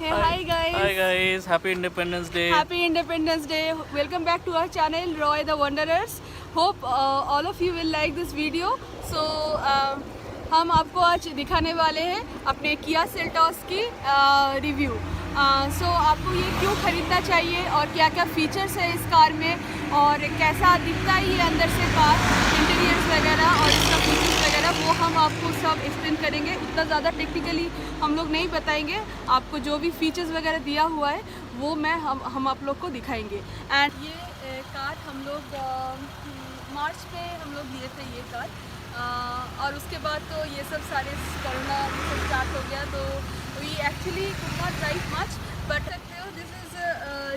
Hey, hi guys. Hi guys, happy Independence Day. Happy Independence Day. Welcome back to our channel Roy the Wanderers. Hope all of you will like this video. So हम आपको आज दिखाने वाले हैं अपने किया Seltos की review. सो आपको ये क्यों ख़रीदना चाहिए और क्या क्या फीचर्स है इस कार में और कैसा दिखता है ये अंदर से कार, इंटीरियर्स वगैरह और इसका फीचर्स वगैरह, वो हम आपको सब एक्सप्लेन करेंगे। उतना ज़्यादा टेक्निकली हम लोग नहीं बताएंगे, आपको जो भी फीचर्स वगैरह दिया हुआ है वो हम आप लोग को दिखाएंगे। एंड ये कार हम लोग मार्च पे हम लोग लिए थे ये कार, और उसके बाद तो ये सब सारे कोरोना स्टार्ट हो गया, तो we actually could not drive much, but सकते हो this is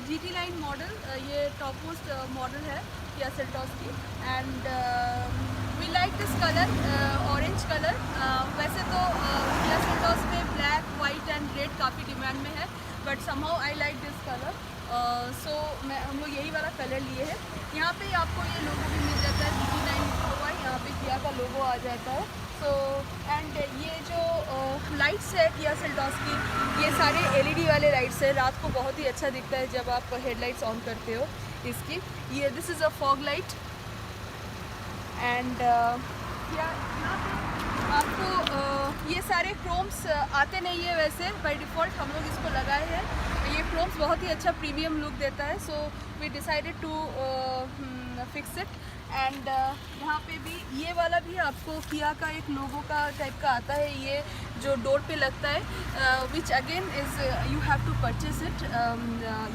GT line model, ये टॉप मोस्ट मॉडल है किया सेल्टॉस की। And we like this colour, orange colour. वैसे तो किया सेल्टॉस में ब्लैक, वाइट एंड रेड काफ़ी डिमांड में है, but somehow I like this colour. So हम लोग यही वाला कलर लिए हैं। यहाँ पे आपको ये लोगो भी मिल जाता है, GT लाइन लिखा हुआ है, यहाँ पे किया का लोगो आ जाता है। सो एंड ये जो लाइट्स है किया सेल्टॉस की, ये सारे LED वाले लाइट्स है, रात को बहुत ही अच्छा दिखता है जब आप हेडलाइट्स ऑन करते हो इसकी। ये this is a fog light. And यहाँ पे आपको ये सारे क्रोम्स आते नहीं है वैसे, बाय डिफ़ॉल्ट हम लोग इसको लगाए हैं। ये क्रोम्स बहुत ही अच्छा प्रीमियम लुक देता है, so we decided to fix it. And यहाँ पे भी ये वाला भी आपको किया का एक लोगो का टाइप का आता है, ये जो डोर पे लगता है, which again is you have to purchase it.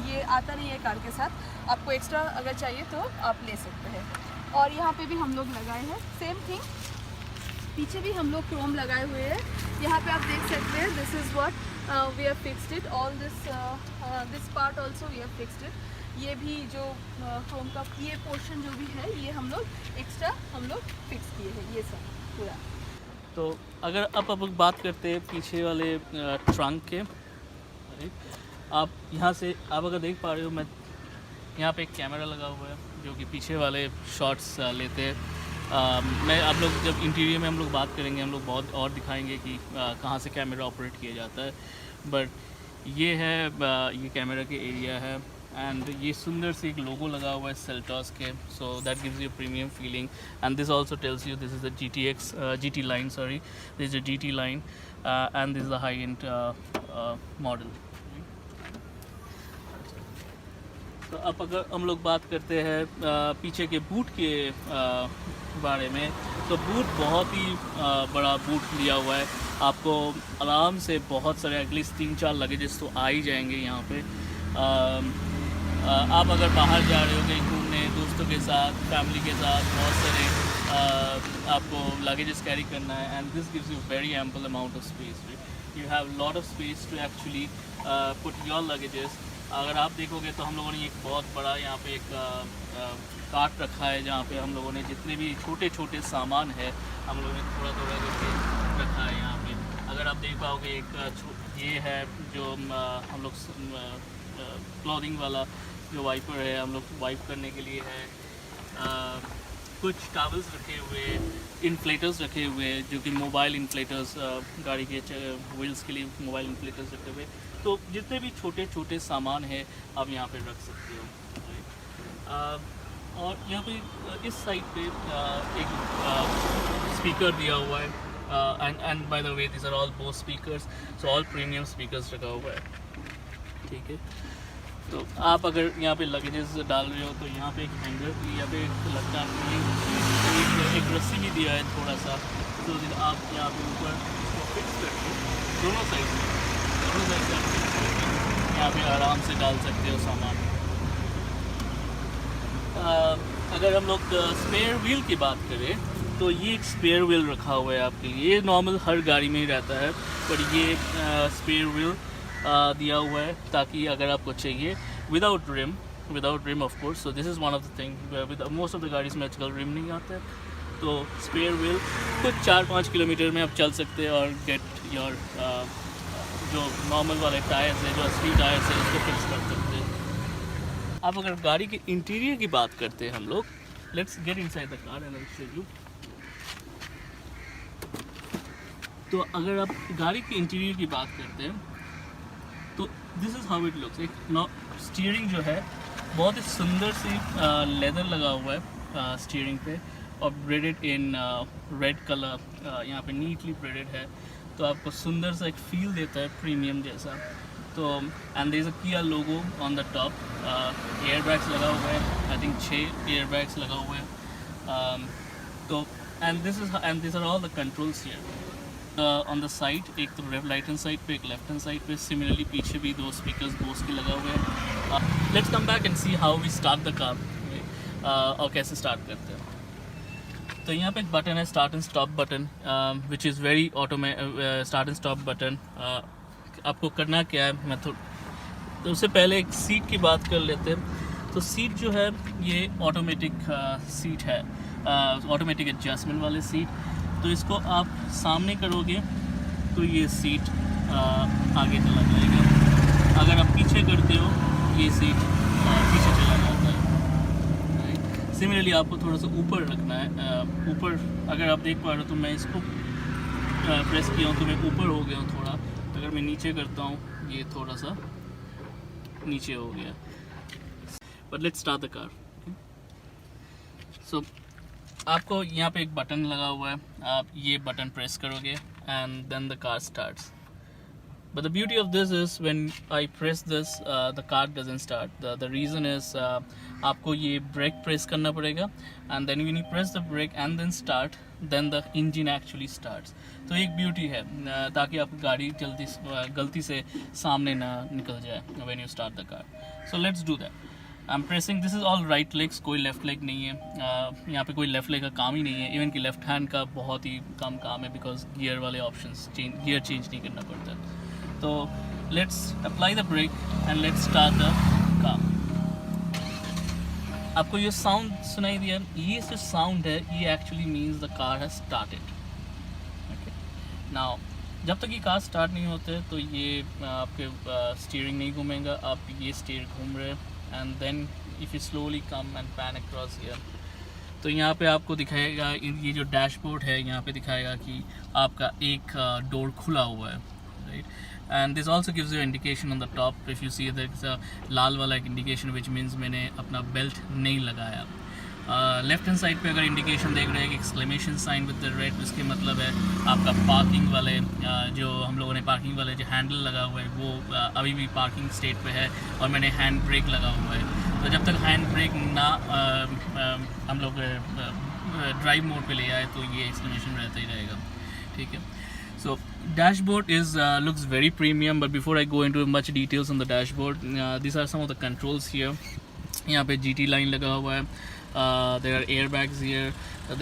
ये आता नहीं है कार के साथ, आपको एक्स्ट्रा अगर चाहिए तो आप ले सकते हैं। और यहाँ पे भी हम लोग लगाए हैं सेम थिंग, पीछे भी हम लोग क्रोम लगाए हुए हैं। यहाँ पे आप देख सकते हैं, this is what we have fixed it, all this part also we have fixed it. ये भी जो क्रोम का ये पोर्शन जो भी है, ये हम लोग एक्स्ट्रा हम लोग फिक्स किए हैं ये सब पूरा। तो अगर अब बात करते हैं पीछे वाले ट्रंक के, आप यहाँ से आप अगर देख पा रहे हो, मैं यहाँ पे एक कैमरा लगा हुआ है जो कि पीछे वाले शॉट्स लेते हैं। मैं आप लोग जब इंटीरियर में हम लोग बात करेंगे, हम लोग बहुत और दिखाएंगे कि कहाँ से कैमरा ऑपरेट किया जाता है, बट ये है ये कैमरा के एरिया है। एंड ये सुंदर सी एक लोगो लगा हुआ है सेल्टॉस के, so that gives you premium feeling. And this also tells you this is the GT line, sorry, this is a GT line, and this is the high-end model. तो अब अगर हम लोग बात करते हैं पीछे के बूट के बारे में, तो बूट बहुत ही बड़ा बूट लिया हुआ है। आपको आराम से बहुत सारे एटलीस्ट 3-4 लगेजेस तो आ ही जाएंगे यहाँ पे। आप अगर बाहर जा रहे हो कहीं घूमने दोस्तों के साथ, फैमिली के साथ, बहुत सारे आपको लगेजेस कैरी करना है, and this gives you very ample amount of space. You have lot of space to actually put your luggages. अगर आप देखोगे तो हम लोगों ने एक बहुत बड़ा यहाँ पे एक कार्ट रखा है, जहाँ पे हम लोगों ने जितने भी छोटे छोटे सामान है हम लोगों ने थोड़ा थोड़ा करके रखा है यहाँ पे। अगर आप देख पाओगे एक ये है जो हम लोग क्लॉथिंग वाला जो वाइपर है, हम लोग वाइप करने के लिए है। कुछ टॉवल्स रखे हुए, इन्फ्लेटर्स रखे हुए जो कि मोबाइल इन्फ्लेटर्स, गाड़ी के व्हील्स के लिए मोबाइल इन्फ्लेटर्स रखे हुए। तो जितने भी छोटे छोटे सामान है आप यहाँ पे रख सकते हो। और यहाँ पे इस साइड पे एक स्पीकर दिया हुआ है, and by the way this are all both speakers, so all premium speakers रखा हुआ है, ठीक है। तो आप अगर यहाँ पे लगेजेस डाल रहे हो तो यहाँ पे एक हैंगर, यहाँ पे लगता है एक रस्सी भी दिया है थोड़ा सा, तो आप यहाँ पे ऊपर इसको फिक्स करके दोनों साइड से यहाँ पे आराम से डाल सकते हो सामान। अगर हम लोग स्पेयर व्हील की बात करें तो ये एक स्पेयर व्हील रखा हुआ है आपके लिए। ये नॉर्मल हर गाड़ी में ही रहता है, पर ये स्पेयर व्हील दिया हुआ है ताकि अगर आपको चाहिए without rim of course. So this is one of the thing, with most of the गाड़ीज़ में आजकल रिम नहीं आता है, तो स्पेयर व्हील कुछ 4-5 किलोमीटर में आप चल सकते हैं और गेट योर जो नॉर्मल वाले टायर्स है, जो असली टायर्स है, उसको फिक्स कर सकते हैं। अब अगर गाड़ी के इंटीरियर की बात करते हैं हम लोग, let's get inside the car and I will show you. तो अगर आप गाड़ी के इंटीरियर की बात करते हैं तो this is how it looks. एक स्टीयरिंग जो है बहुत ही सुंदर सी लेदर लगा हुआ है स्टीयरिंग पे, और ब्रेडेड इन रेड कलर, यहाँ पे नीटली ब्रेडेड है, तो आपको सुंदर सा एक फील देता है प्रीमियम जैसा। तो and there is a Kia logo on the top, air bags लगा हुआ है, आई थिंक 6 एयर बैग्स लगा हुआ है। तो and this are all the controls here on the side, एक तो राइट हैंड साइड पे, एक लेफ्ट हैंड साइड पे, सिमिलरली पीछे भी 2 स्पीकर्स बोस के लगा हुए हैं। Let's come back and see how we start the car, और कैसे स्टार्ट करते हैं। तो यहाँ पे एक बटन है, start and stop button, which is very start and stop button. आपको करना क्या है, मैं तो उससे पहले एक सीट की बात कर लेते हैं। तो सीट जो है ये ऑटोमेटिक सीट है, ऑटोमेटिक एडजस्टमेंट वाली सीट। तो इसको आप सामने करोगे तो ये सीट आगे चला जाएगा, अगर आप पीछे करते हो ये सीट पीछे चला जाता है। सिमिलरली आपको थोड़ा सा ऊपर रखना है, ऊपर अगर आप देख पा रहे हो तो मैं इसको प्रेस किया हूँ तो मैं ऊपर हो गया हूँ थोड़ा, अगर मैं नीचे करता हूँ ये थोड़ा सा नीचे हो गया। But let's start the car. So आपको यहाँ पे एक बटन लगा हुआ है, आप ये बटन प्रेस करोगे and then the car starts. But the beauty of this is when I press this, the car doesn't start. The reason is आपको ये ब्रेक प्रेस करना पड़ेगा, and then when you press the brake and then start, then the engine actually starts. तो एक beauty है ताकि आपकी गाड़ी गलती से सामने ना निकल जाए when you start the car. So let's do that. I'm pressing, this is all right legs, कोई लेफ़्ट लेग नहीं है, यहाँ पे कोई लेफ़्ट लेग का काम ही नहीं है, इवन कि लेफ़्ट हैंड का बहुत ही कम काम है, बिकॉज गियर वाले ऑप्शंस गियर चेंज नहीं करना पड़ता। तो let's apply the brake and let's start the car. आपको ये साउंड सुनाई दिया, ये जो साउंड है ये actually means the car has started. Okay, now जब तक ये कार स्टार्ट नहीं होते तो ये आपके स्टीयरिंग नहीं घूमेगा, आप ये स्टीयर घूम रहे हैं, and then if you slowly come and pan across here, तो यहाँ पे आपको दिखाएगा, ये जो डैशबोर्ड है यहाँ पे दिखाएगा कि आपका एक डोर खुला हुआ है, right. And this also gives you indication on the top, if you see the लाल वाला एक इंडिकेशन विच मीन्स मैंने अपना बेल्ट नहीं लगाया। लेफ्ट हैंड साइड पे अगर इंडिकेशन देख रहे हैं कि exclamation sign with the red, इसके मतलब है आपका पार्किंग वाले जो हम लोगों ने पार्किंग वाले जो हैंडल लगा हुआ है वो अभी भी पार्किंग स्टेट पे है, और मैंने हैंड ब्रेक लगा हुआ है। तो जब तक हैंड ब्रेक ना हम लोग ड्राइव मोड पे ले आए तो ये एक्सक्लेमेशन रहता ही रहेगा, ठीक है। So dashboard is looks very premium, but before I go into much details on the dashboard, these are some of the controls here. यहाँ पे GT line लगा हुआ है, there are airbags here,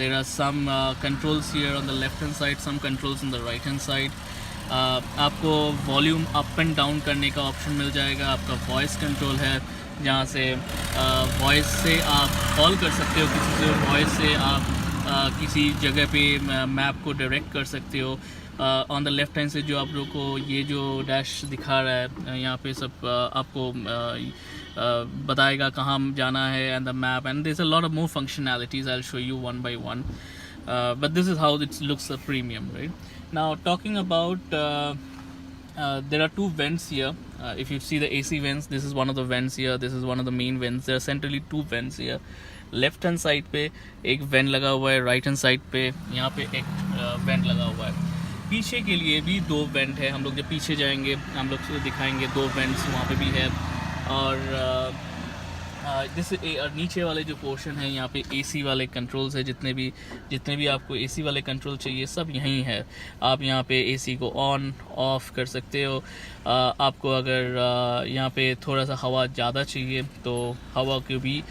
there are some controls here on the left hand side, some controls on the right hand side. आपको volume up and down करने का option मिल जाएगा, आपका वॉइस कंट्रोल है जहाँ से वॉइस से आप कॉल कर सकते हो किसी से, वॉइस से आप किसी जगह पे मैप को डायरेक्ट कर सकते हो। ऑन द लेफ्ट हैंड से जो आप लोग को ये जो डैश दिखा रहा है यहाँ पे सब आपको बताएगा कहाँ जाना है, and the map, and there is a lot of more functionalities, I will show you one by one, but this is how it looks premium, right? Now talking about there are 2 vents here. If you see the AC vents, this is one of the vents here, this is one of the main vents. There are centrally 2 vents here. Left hand side पे एक went लगा हुआ है, right hand side पे यहाँ पे एक went लगा हुआ है। पीछे के लिए भी 2 वेंट है, हम लोग जब पीछे जाएंगे हम लोग दिखाएंगे 2 वेंट्स वहाँ पे भी है। और नीचे वाले जो पोर्शन है यहाँ पे एसी वाले कंट्रोल्स है, जितने भी आपको एसी वाले कंट्रोल चाहिए सब यहीं है। आप यहाँ पे एसी को ऑन ऑफ कर सकते हो। आपको अगर यहाँ पे थोड़ा सा हवा ज़्यादा चाहिए तो हवा को भी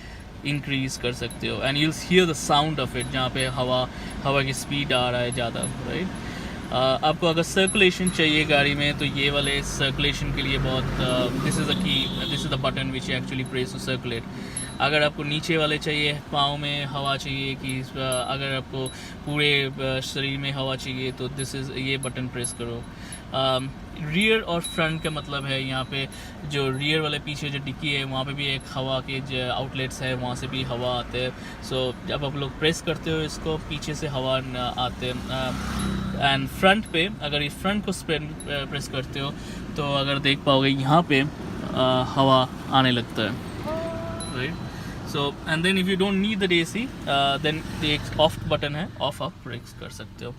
इंक्रीज़ कर सकते हो, and you here the sound of it, जहाँ पे हवा की स्पीड आ रहा है ज़्यादा, राइट। आपको अगर सर्कुलेशन चाहिए गाड़ी में तो ये वाले सर्कुलेशन के लिए बहुत this is the key, this is the button which actually press to circulate. अगर आपको नीचे वाले चाहिए, पाँव में हवा चाहिए, कि अगर आपको पूरे शरीर में हवा चाहिए तो दिस इज़ ये बटन प्रेस करो। रियर और फ्रंट का मतलब है यहाँ पे जो रियर वाले पीछे जो डिक्की है वहाँ पे भी एक हवा के जो आउटलेट्स है वहाँ से भी हवा आते हैं। सो जब आप लोग प्रेस करते हो इसको पीछे से हवा आते हैं। एंड फ्रंट पे अगर इस फ्रंट को प्रेस करते हो तो अगर देख पाओगे यहाँ पे हवा आने लगता है, right. So and then if you don't need the AC then एक ऑफ बटन है, ऑफ आप प्रेस कर सकते हो।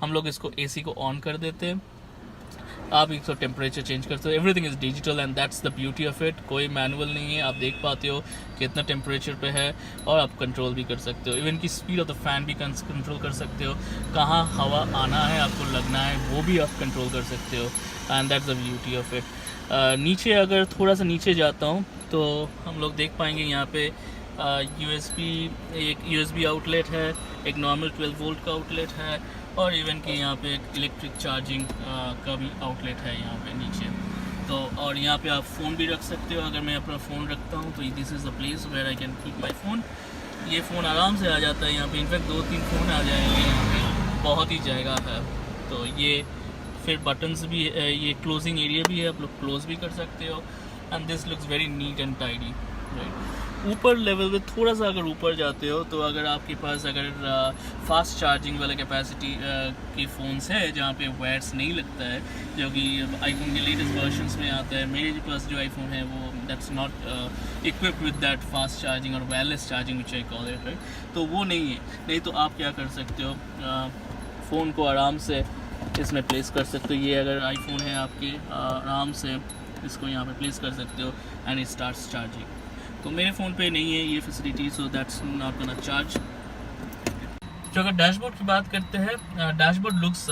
हम लोग इसको AC को ऑन कर देते हैं, आप इसको टेम्परेचर चेंज करते हो, everything is digital and that's the beauty of it. कोई मैनुअल नहीं है, आप देख पाते हो कितना टेम्परेचर पे है और आप कंट्रोल भी कर सकते हो। इवन की स्पीड ऑफ द फैन भी कंट्रोल कर सकते हो, कहाँ हवा आना है आपको लगना है वो भी आप कंट्रोल कर सकते हो and that's the beauty of it. नीचे अगर थोड़ा सा नीचे जाता हूँ तो हम लोग देख पाएंगे यहाँ पे एक USB आउटलेट है, एक नॉर्मल 12 वोल्ट का आउटलेट है और इवन कि यहाँ पे एक इलेक्ट्रिक चार्जिंग का भी आउटलेट है यहाँ पे नीचे। तो और यहाँ पे आप फ़ोन भी रख सकते हो। अगर मैं अपना फ़ोन रखता हूँ तो this is the place where I can keep my phone. ये फ़ोन आराम से आ जाता है यहाँ पे, इनफैक्ट 2-3 फ़ोन आ जाएंगे यहाँ पे, बहुत ही जगह है। तो ये फिर बटन्स भी है, ये क्लोजिंग एरिया भी है, आप लोग क्लोज़ भी कर सकते हो and this looks very neat and tidy, right. ऊपर लेवल पे थोड़ा सा अगर ऊपर जाते हो तो अगर आपके पास अगर फास्ट चार्जिंग वाला कैपेसिटी के फ़ोन्स है जहाँ पे वायर्स नहीं लगता है, जो कि आईफोन के लेटेस्ट वर्जन्स में आता है। मेरे पास जो आईफोन है वो that's not equipped with that fast charging और wireless charging which I call it, right. तो वो नहीं है, नहीं तो आप क्या कर सकते हो, फ़ोन को आराम से इसमें प्लेस कर सकते हो। ये अगर आईफोन है आपके, आराम से इसको यहाँ पे प्लेस कर सकते हो एंड इट स्टार्ट्स चार्जिंग। तो मेरे फ़ोन पे नहीं है ये facility, so that's not gonna charge. जो अगर डैशबोर्ड की बात करते हैं, dashboard looks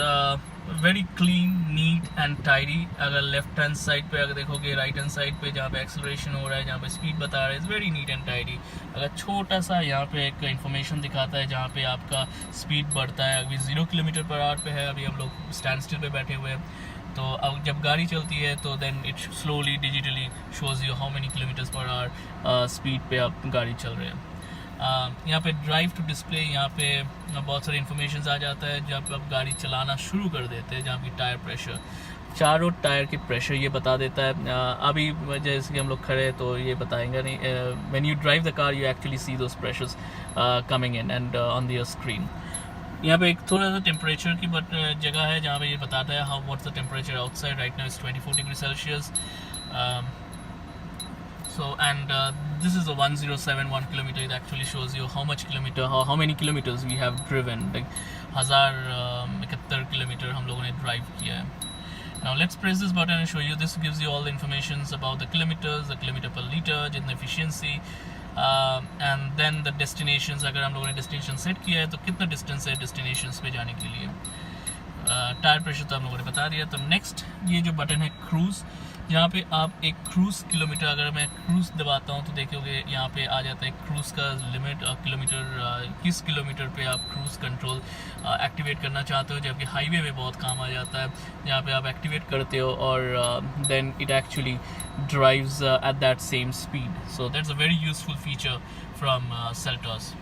very clean, neat and tidy. अगर लेफ्ट हैंड साइड पे अगर देखोगे, राइट हैंड साइड पे जहाँ पे एक्सेलरेशन हो रहा है, जहाँ पे स्पीड बता रहा है, is very neat and tidy. अगर छोटा सा यहाँ पे एक इन्फॉर्मेशन दिखाता है जहाँ पे आपका स्पीड बढ़ता है, अभी 0 km/h पे है, अभी हम लोग स्टैंड स्टिल पे बैठे हुए हैं। तो अब जब गाड़ी चलती है तो then it slowly digitally shows you how many km/h speed पे आप गाड़ी चल रहे हैं। यहाँ पे ड्राइव टू डिस्प्ले, यहाँ पे बहुत सारे इन्फॉर्मेशन आ जाता है जब आप गाड़ी चलाना शुरू कर देते हैं, जहाँ की टायर प्रेशर, चारों टायर की प्रेशर ये बता देता है। अभी जैसे कि हम लोग खड़े हैं तो ये बताएंगे नहीं, when you drive the car you actually see those pressures coming in and on the screen. यहाँ पे एक थोड़ा सा टेम्परेचर की जगह है जहाँ पे ये बताता है how what's the temperature outside, right now is 24 degree Celsius. So and this is a 1071 kilometer. It actually shows you how many kilometers we have driven. Like 1071 kilometre हम लोगों ने ड्राइव किया है। Now let's press this button and show you. This gives you all the information about the kilometers, the kilometer per liter, जितना efficiency, and then the destinations. अगर हम लोगों ने destination set किया है तो कितना distance है destinations पे जाने के लिए। टायर प्रेशर तो हम लोगों ने बता दिया। तो नेक्स्ट ये जो बटन है क्रूज़, यहाँ पे आप एक क्रूज़ किलोमीटर, अगर मैं क्रूज़ दबाता हूँ तो देखोगे यहाँ पे आ जाता है क्रूज़ का लिमिट, किलोमीटर, किस किलोमीटर पे आप क्रूज़ कंट्रोल एक्टिवेट करना चाहते हो, जबकि हाईवे में बहुत काम आ जाता है, जहाँ पे आप एक्टिवेट करते हो और then it actually drives at that same speed. So that's a very useful feature from Seltos.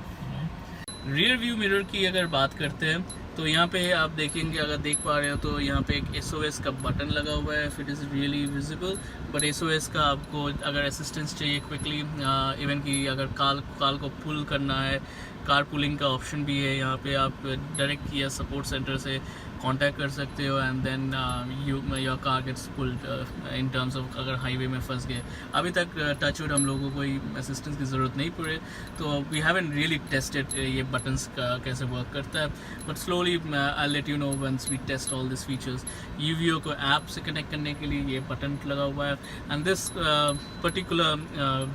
Rear view mirror की अगर बात करते हैं तो यहाँ पे आप देखेंगे, अगर देख पा रहे हो तो यहाँ पे एक SOS का बटन लगा हुआ है, if it is really visible. But SOS का आपको अगर असिस्टेंस चाहिए क्विकली, इवन कि अगर कार को पुल करना है, कार पुलिंग का ऑप्शन भी है। यहाँ पे आप डायरेक्ट या सपोर्ट सेंटर से कांटेक्ट कर सकते हो and then your car gets pulled in terms of अगर हाईवे में फंस गए। अभी तक टचवुड हम लोगों को कोई असिस्टेंस की ज़रूरत नहीं पड़े, तो वी हैवंट रियली टेस्टेड ये बटन्स का कैसे वर्क करता है, but slowly I let you know once we test all this features. UVO को ऐप से कनेक्ट करने के लिए ये बटन लगा हुआ है and this particular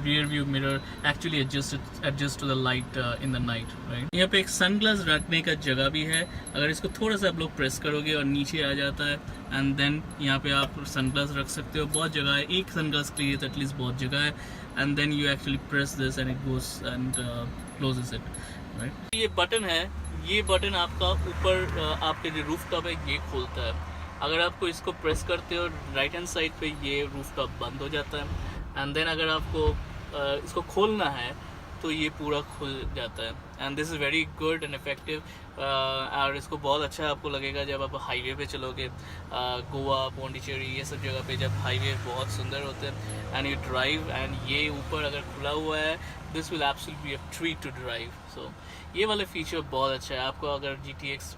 rear view mirror actually adjust to the light in the night, right. यहाँ पे एक सनग्लास रखने का जगह भी है, अगर इसको थोड़ा सा आप लोग प्रेस करोगे और नीचे आ जाता है एंड देन यहाँ पे आप सनग्लास रख सकते हो। बहुत जगह है, एक सनग्लास के लिए तो एटलीस्ट बहुत जगह है and then you actually press this and it goes and closes it, right. ये बटन है, ये बटन आपका ऊपर आपके जो रूफ टॉप है ये खोलता है। अगर आपको इसको प्रेस करते हो राइट हैंड साइड पे ये रूफ टॉप बंद हो जाता है एंड देन अगर आपको इसको खोलना है तो ये पूरा खुल जाता है and this is very good and effective. और इसको बहुत अच्छा आपको लगेगा जब आप हाईवे पे चलोगे, गोवा, पौंडीचेरी, ये सब जगह पे जब हाईवे बहुत सुंदर होते हैं एंड यू ड्राइव एंड ये ऊपर अगर खुला हुआ है, this will absolutely be a treat to drive. So ये वाला फीचर बहुत अच्छा है। आपको अगर GTX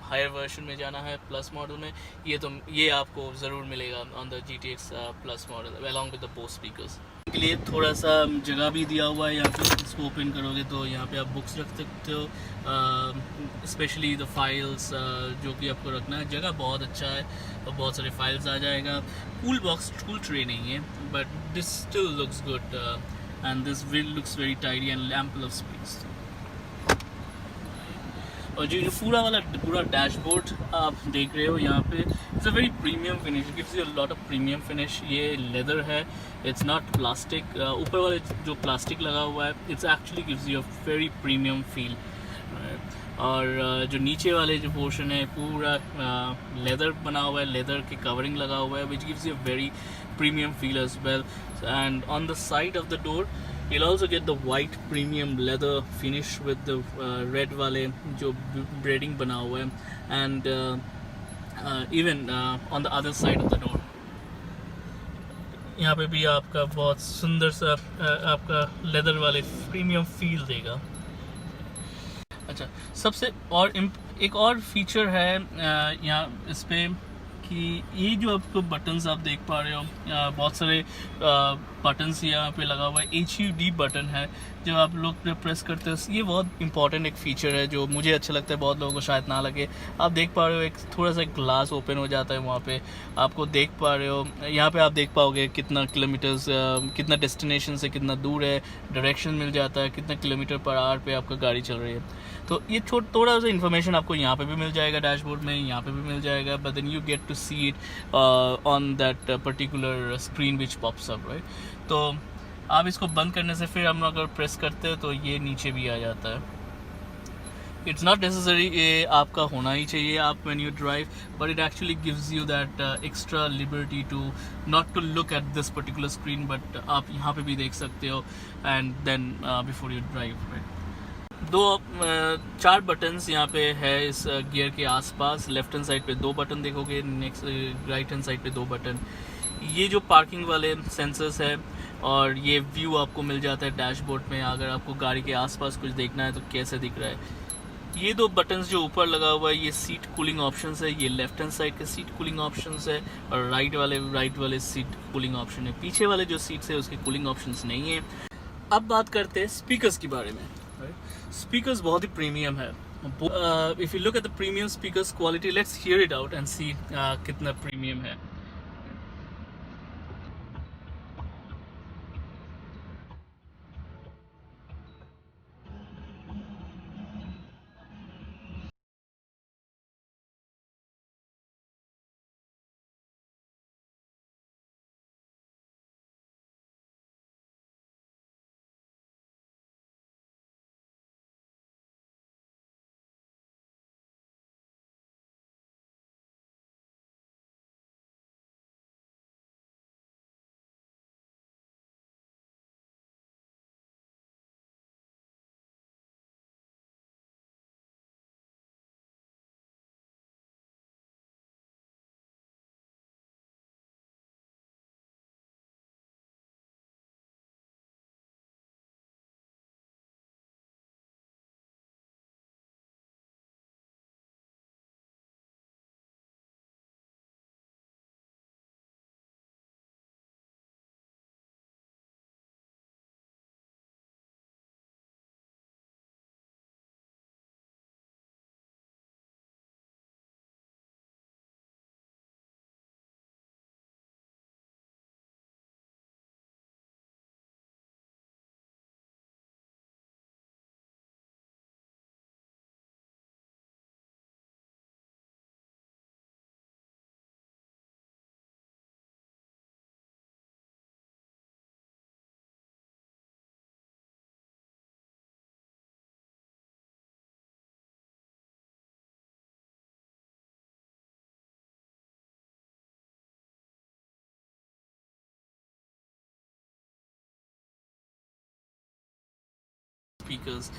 हायर वर्जन में जाना है, प्लस मॉडल में, ये आपको ज़रूर मिलेगा on the GTX plus model along with the Bose speakers. के लिए थोड़ा सा जगह भी दिया हुआ है यहाँ पे। इसको ओपन करोगे तो यहाँ पे आप बुक्स रख सकते हो, स्पेशली द फाइल्स जो कि आपको रखना है। जगह बहुत अच्छा है और बहुत सारे फाइल्स आ जाएगा। टूल बॉक्स टूल ट्रे नहीं है, but this still looks good and this will looks very tidy and ample of space. और जो पूरा डैशबोर्ड आप देख रहे हो यहाँ पे, it's a very premium finish, gives you a lot of premium finish. ये लेदर है, इट्स नॉट प्लास्टिक। ऊपर वाले जो प्लास्टिक लगा हुआ है, it's actually gives you a very premium feel. और जो नीचे वाले जो पोर्शन है, पूरा लेदर बना हुआ है, लेदर की कवरिंग लगा हुआ है, which gives you a very premium feel as well. And on the side of the door you'll also get the white premium leather finish with the red wale jo braiding bana hua hai, and even on the other side of the door यहाँ पे भी आपका बहुत सुंदर सा आपका leather वाले premium feel देगा। अच्छा, सबसे और एक और फीचर है यहाँ इस पे कि ये जो आपको बटन्स आप देख पा रहे हो, बहुत सारे बटन्स यहाँ पे लगा हुआ है। HUD बटन है, जब आप लोग प्रेस करते हो, ये बहुत इंपॉर्टेंट एक फीचर है जो मुझे अच्छा लगता है, बहुत लोगों को शायद ना लगे। आप देख पा रहे हो एक थोड़ा सा ग्लास ओपन हो जाता है वहाँ पे, आपको देख पा रहे हो यहाँ पे, आप देख पाओगे कितना किलोमीटर्स, कितना डेस्टिनेशन से कितना दूर है, डायरेक्शन मिल जाता है, कितना किलोमीटर पर आवर पे आपका गाड़ी चल रही है। तो ये थोड़ा सा इन्फॉर्मेशन आपको यहाँ पे भी मिल जाएगा, डैशबोर्ड में यहाँ पे भी मिल जाएगा, but then you get to see it on that particular screen which pops up, right. तो आप इसको बंद करने से फिर हम अगर प्रेस करते हैं तो ये नीचे भी आ जाता है। इट्स नॉट नेसेसरी ये आपका होना ही चाहिए आप when you drive, but it actually gives you that extra liberty to not to look at this particular screen, but आप यहाँ पे भी देख सकते हो and then before you drive, right. चार बटन्स यहाँ पे है इस गियर के आसपास। लेफ्ट हैंड साइड पे 2 बटन देखोगे, नेक्स्ट राइट हैंड साइड पे 2 बटन। ये जो पार्किंग वाले सेंसर्स है, और ये व्यू आपको मिल जाता है डैशबोर्ड में, अगर आपको गाड़ी के आसपास कुछ देखना है तो कैसे दिख रहा है। ये 2 बटन्स जो ऊपर लगा हुआ है, ये सीट कूलिंग ऑप्शंस है, ये लेफ्ट हैंड साइड के सीट कूलिंग ऑप्शंस है, और राइट वाले सीट कूलिंग ऑप्शन है। पीछे वाले जो सीट्स है उसके कूलिंग ऑप्शंस नहीं है। अब बात करते हैं स्पीकर्स के बारे में। स्पीकर्स बहुत ही प्रीमियम है। If you look at the premium speakers quality, let's hear it out and see कितना प्रीमियम है। speakers.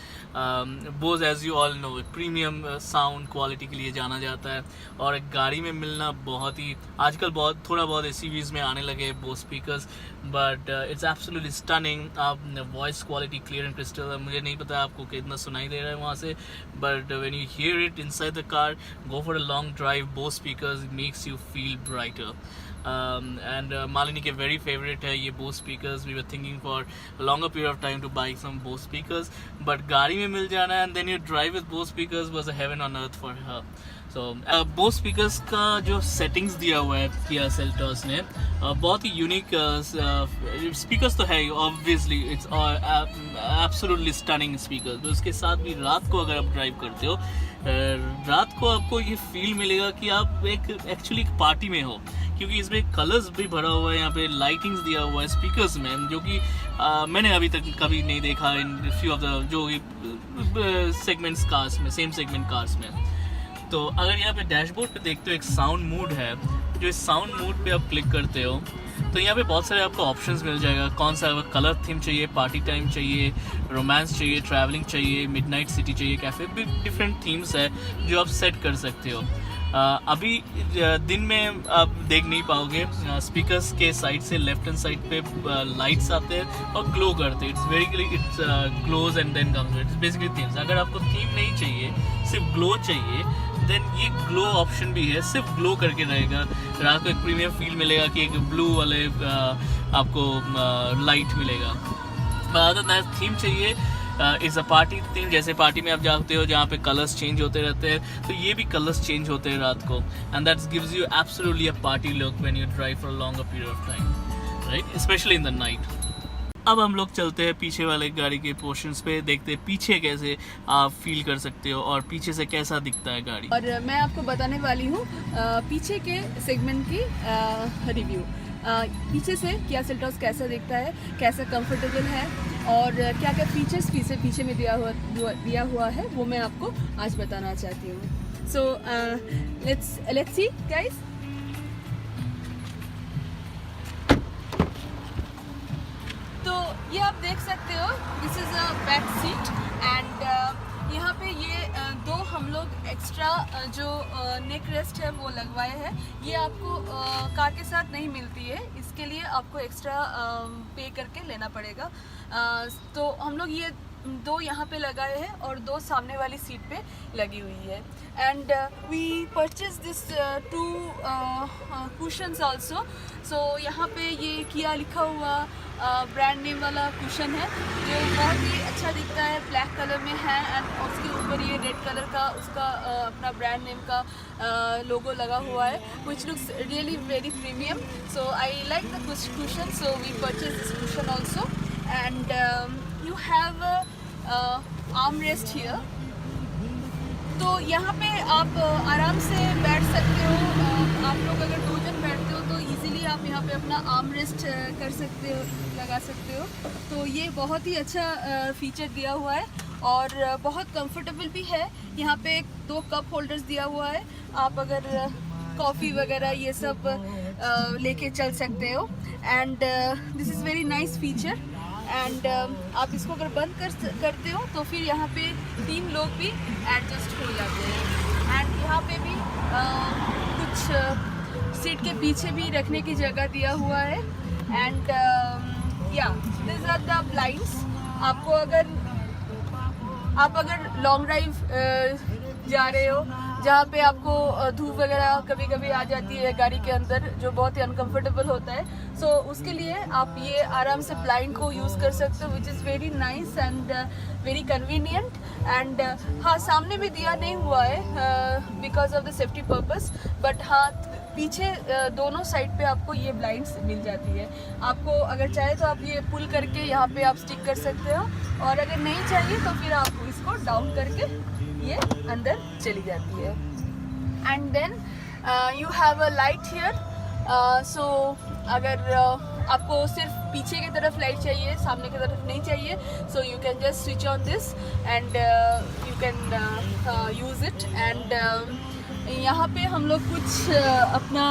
Bose, as you all know, premium sound quality के लिए जाना जाता है और एक गाड़ी में मिलना बहुत ही आजकल थोड़ा बहुत SUVs में आने लगे Bose speakers, but it's absolutely stunning. आप voice quality clear and crystal, मुझे नहीं पता आपको कितना सुनाई दे रहा है वहाँ से, but when you here it inside the car, go for a long drive, Bose speakers makes you feel brighter. And Malini के very favorite है ये Bose speakers. We were thinking for a longer period of time to buy some Bose speakers, but गाड़ी में मिल जाना and then you drive with Bose speakers was a heaven on earth for her. So Bose speakers का जो settings दिया हुआ है Kia Seltos ने, बहुत ही unique speakers तो है ही, obviously it's absolutely stunning speakers. तो उसके साथ भी रात को अगर आप ड्राइव करते हो, रात को आपको ये फील मिलेगा कि आप एक्चुअली एक पार्टी में हो, क्योंकि इसमें कलर्स भी भरा हुआ है, यहाँ पे लाइटिंग्स दिया हुआ है स्पीकर्स में, जो कि मैंने अभी तक कभी नहीं देखा इन फ्यू ऑफ द जो सेगमेंट्स कार्स में, सेम सेगमेंट कार्स में. तो अगर यहाँ पे डैशबोर्ड पे देखते हो एक साउंड मूड है, जो इस साउंड मूड पे आप क्लिक करते हो तो यहाँ पे बहुत सारे आपको ऑप्शंस मिल जाएगा. कौन सा कलर थीम चाहिए, पार्टी टाइम चाहिए, रोमांस चाहिए, ट्रैवलिंग चाहिए, मिडनाइट सिटी चाहिए, कैफे, डिफरेंट थीम्स है जो आप सेट कर सकते हो. अभी दिन में आप देख नहीं पाओगे, स्पीकर्स के साइड से लेफ्ट हैंड साइड पे लाइट्स आते हैं और ग्लो करते हैं. It's glows and then comes it's basically themes. अगर आपको थीम नहीं चाहिए, सिर्फ ग्लो चाहिए, देन ये ग्लो ऑप्शन भी है, सिर्फ ग्लो करके रहेगा. रात को एक प्रीमियम फील मिलेगा कि एक ब्लू वाले आपको लाइट मिलेगा. अदर दैट थीम चाहिए इज़ अ पार्टी थीम. जैसे पार्टी में आप जाते हो जहाँ पे कलर्स चेंज होते रहते हैं, तो ये भी कलर्स चेंज होते हैं रात को, and that gives you absolutely a party look when you drive for a longer period of time, right, specially in the night. अब हम लोग चलते हैं पीछे वाले गाड़ी के पोर्शंस पे, देखते हैं पीछे कैसे आप फील कर सकते हो और पीछे से कैसा दिखता है गाड़ी. और मैं आपको बताने वाली हूँ पीछे के सेगमेंट की रिव्यू. पीछे से Kia Seltos कैसा दिखता है, कैसा कंफर्टेबल है और क्या क्या फीचर्स पीछे में दिया हुआ है, वो मैं आपको आज बताना चाहती हूँ. So let's see guys. तो ये आप देख सकते हो, this is a back seat and यहाँ पे ये दो हम लोग एक्स्ट्रा जो नेक रेस्ट है वो लगवाए हैं. ये आपको कार के साथ नहीं मिलती है, इसके लिए आपको एक्स्ट्रा पे करके लेना पड़ेगा. तो हम लोग ये दो यहाँ पे लगाए हैं और दो सामने वाली सीट पे लगी हुई है. And we purchase this two cushions also. So यहाँ पे ये किया लिखा हुआ ब्रांड नेम वाला कुशन है जो बहुत ही अच्छा दिखता है, ब्लैक कलर में है एंड उसके ऊपर ये रेड कलर का उसका अपना ब्रांड नेम का लोगो लगा हुआ है, which looks really very premium. So I like the cushion, so we purchased this cushion also. And you have armrest here. तो यहाँ पे आप आराम से बैठ सकते हो. आप लोग अगर 2 जन बैठते हो तो इजीली आप यहाँ पे अपना आर्म रेस्ट कर सकते हो, लगा सकते हो. तो ये बहुत ही अच्छा फीचर दिया हुआ है और बहुत कंफर्टेबल भी है. यहाँ पे 2 कप होल्डर्स दिया हुआ है, आप अगर कॉफ़ी वगैरह ये सब लेके चल सकते हो. And this is very nice feature. And आप इसको अगर बंद करते हो तो फिर यहाँ पे 3 लोग भी एडजस्ट हो जाते हैं. एंड यहाँ पे भी कुछ सीट के पीछे भी रखने की जगह दिया हुआ है. एंड या दिस आर द ब्लाइंड्स. आपको अगर लॉन्ग ड्राइव जा रहे हो जहाँ पे आपको धूप वगैरह कभी कभी आ जाती है गाड़ी के अंदर, जो बहुत ही अनकंफर्टेबल होता है, सो उसके लिए आप ये आराम से ब्लाइंड को यूज़ कर सकते हो, which is very nice and very convenient. And हाँ, सामने भी दिया नहीं हुआ है because of the safety purpose, but हाँ पीछे दोनों साइड पे आपको ये ब्लाइंड्स मिल जाती है. आपको अगर चाहे तो आप ये पुल करके यहाँ पे आप स्टिक कर सकते हो, और अगर नहीं चाहिए तो फिर आप इसको डाउन करके ये अंदर चली जाती है. And then you have a light here. So अगर आपको सिर्फ पीछे की तरफ लाइट चाहिए, सामने की तरफ नहीं चाहिए, so you can just switch on this and you can use it. And यहाँ पे हम लोग कुछ अपना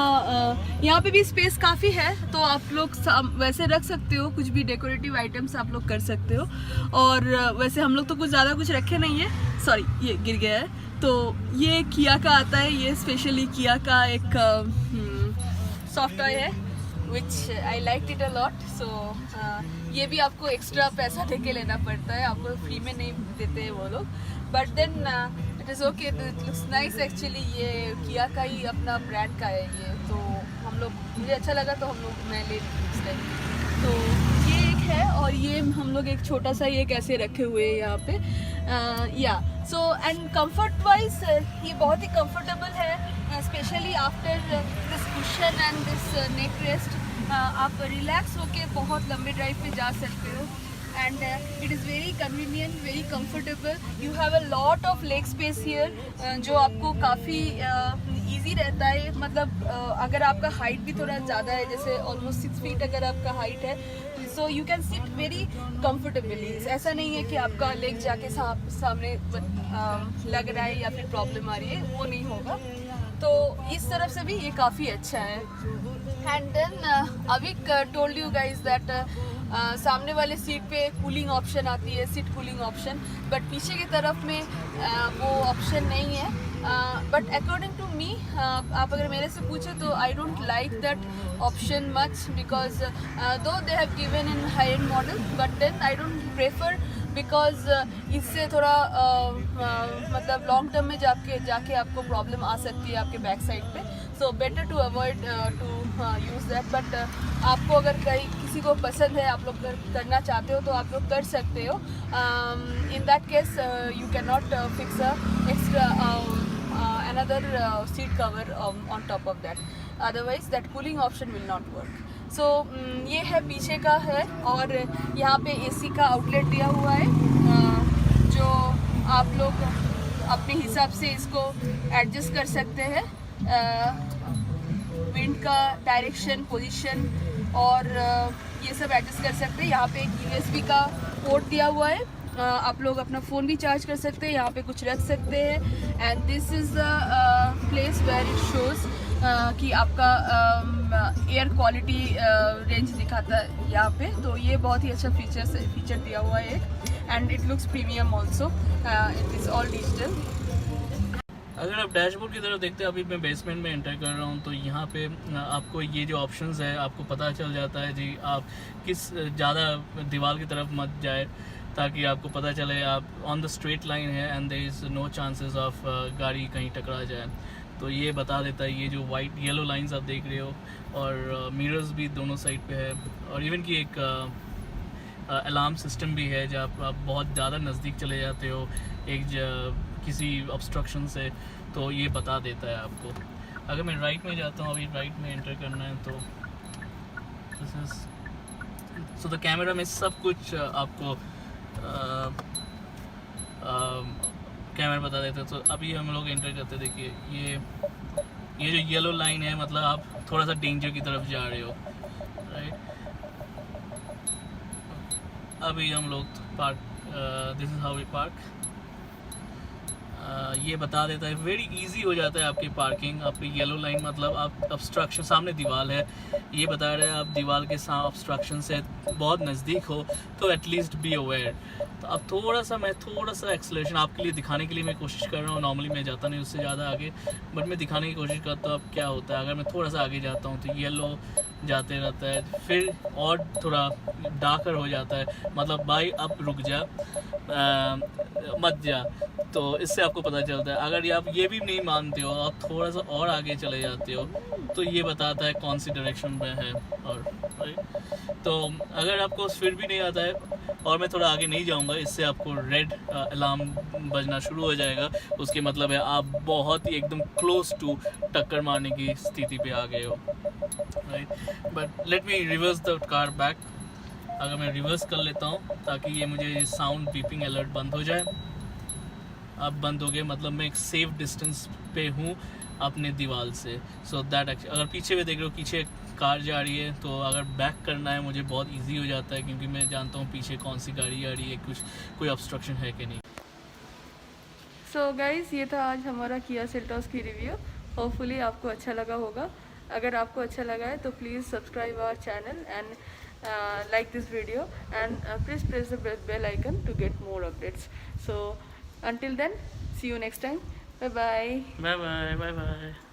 यहाँ पे भी स्पेस काफ़ी है, तो आप लोग वैसे रख सकते हो, कुछ भी डेकोरेटिव आइटम्स आप लोग कर सकते हो। और वैसे हम लोग तो कुछ ज़्यादा कुछ रखे नहीं है, सॉरी ये गिर गया है। तो ये किया का आता है, ये स्पेशली किया का एक सॉफ्ट टॉय है which I like it a lot. So ये भी आपको एक्स्ट्रा पैसा दे के लेना पड़ता है, आपको फ्री में नहीं देते हैं वो लोग, but then it is okay, it looks nice actually. ये किया का ही अपना ब्रांड का है ये, तो हम लोग, मुझे अच्छा लगा तो हम लोग मैं ले ली। तो ये एक है, और ये हम लोग एक छोटा सा ये कैसे रखे हुए हैं यहाँ पे। या सो एंड कंफर्ट वाइज ये बहुत ही कंफर्टेबल है, specially after this cushion and this neck rest. आप रिलैक्स होके बहुत लंबे ड्राइव पे जा सकते हो, and it is very convenient, very comfortable. You have a lot of leg space here, जो आपको काफ़ी easy रहता है। मतलब अगर आपका हाइट भी थोड़ा ज़्यादा है, जैसे ऑलमोस्ट 6 फीट अगर आपका हाइट है, so you can sit very comfortably. ऐसा नहीं है कि आपका लेग जाके सामने लग रहा है या फिर प्रॉब्लम आ रही है, वो नहीं होगा। तो इस तरफ से भी ये काफ़ी अच्छा है। And then Avik told you guys that सामने वाले सीट पे कूलिंग ऑप्शन आती है, सीट कूलिंग ऑप्शन, बट पीछे की तरफ में वो ऑप्शन नहीं है। बट अकॉर्डिंग टू मी, आप अगर मेरे से पूछे तो I don't like that option much, because though they have given in high end model, but then I don't prefer, because इससे थोड़ा मतलब लॉन्ग टर्म में जाके आपको प्रॉब्लम आ सकती है आपके बैक साइड पे। So better to avoid to use that. But आपको अगर किसी को पसंद है, आप लोग करना चाहते हो तो आप लोग कर सकते हो। In that case you can not fix a extra another seat cover on top of that, otherwise that cooling option will not work. So ये है पीछे का है, और यहाँ पे एसी का आउटलेट दिया हुआ है, जो आप लोग अपने हिसाब से इसको एडजस्ट कर सकते हैं, विंड का डायरेक्शन, पोजीशन, और ये सब एडजस्ट कर सकते हैं। यहाँ पे एक USB का पोर्ट दिया हुआ है, आप लोग अपना फ़ोन भी चार्ज कर सकते हैं, यहाँ पे कुछ रख सकते हैं। And this is the place where it shows कि आपका एयर क्वालिटी रेंज दिखाता है यहाँ पे। तो ये बहुत ही अच्छा फीचर दिया हुआ है, and it looks premium also, it is all digital. अगर आप डैशबोर्ड की तरफ देखते हैं, अभी मैं बेसमेंट में एंटर कर रहा हूँ, तो यहाँ पे आपको ये जो ऑप्शंस है आपको पता चल जाता है जी, आप किस ज़्यादा दीवार की तरफ मत जाए, ताकि आपको पता चले आप ऑन द स्ट्रेट लाइन है and there is no chances of गाड़ी कहीं टकरा जाए। तो ये बता देता है, ये जो वाइट येलो लाइंस आप देख रहे हो, और मिरर्स भी दोनों साइड पे है, और इवन कि एक अलार्म सिस्टम भी है, जब आप बहुत ज़्यादा नज़दीक चले जाते हो किसी ऑब्स्ट्रक्शन से, तो ये बता देता है आपको। अगर मैं राइट में जाता हूँ, अभी राइट में एंटर करना है, तो this is so the camera में सब कुछ आपको कैमरा बता देते हैं। तो अभी हम लोग एंटर करते, देखिए ये जो येलो लाइन है, मतलब आप थोड़ा सा डेंजर की तरफ जा रहे हो, राइट। अभी हम लोग park, this is how we park. ये बता देता है, वेरी इजी हो जाता है आपकी पार्किंग। आपकी येलो लाइन मतलब आप ऑब्स्ट्रक्शन, सामने दीवार है, ये बता रहे हैं आप दीवार के साथ ऑब्स्ट्रक्शन से बहुत नज़दीक हो तो एटलीस्ट बी अवेयर। तो अब मैं थोड़ा सा एक्सेलरेशन आपके लिए दिखाने के लिए मैं कोशिश कर रहा हूँ। नॉर्मली मैं जाता नहीं उससे ज़्यादा आगे, बट मैं दिखाने की कोशिश करता हूँ अब क्या होता है। अगर मैं थोड़ा सा आगे जाता हूँ तो येलो जाते रहता है, फिर और थोड़ा डार्कर हो जाता है, मतलब भाई अब रुक जा, मत जा। तो इससे आपको पता चलता है। अगर आप ये भी नहीं मानते हो, आप थोड़ा सा और आगे चले जाते हो, तो ये बताता है कौन सी डायरेक्शन में है। और तो अगर आपको फिर भी नहीं आता है और मैं थोड़ा आगे नहीं जाऊंगा, इससे आपको रेड अलार्म बजना शुरू हो जाएगा। उसके मतलब है आप बहुत ही एकदम क्लोज टू टक्कर मारने की स्थिति पे आ गए हो, right. But let me reverse the car back. अगर मैं रिवर्स कर लेता हूँ ताकि ये मुझे साउंड बीपिंग अलर्ट बंद हो जाए। अब बंद हो गए, मतलब मैं एक सेफ डिस्टेंस पे हूँ अपने दीवार से। सो दैट अगर पीछे भी देख रहे हो, पीछे कार जा रही है, तो अगर बैक करना है मुझे बहुत इजी हो जाता है, क्योंकि मैं जानता हूँ पीछे कौन सी गाड़ी आ रही है, कोई ऑब्स्ट्रक्शन है कि नहीं। सो गाइज ये था आज हमारा किया सेल्टॉस की रिव्यू। होपफुली आपको अच्छा लगा होगा। अगर आपको अच्छा लगा है तो please subscribe our channel and like this video and please press the bell icon to get more updates. So until then, see you next time. Bye bye. Bye bye. Bye bye.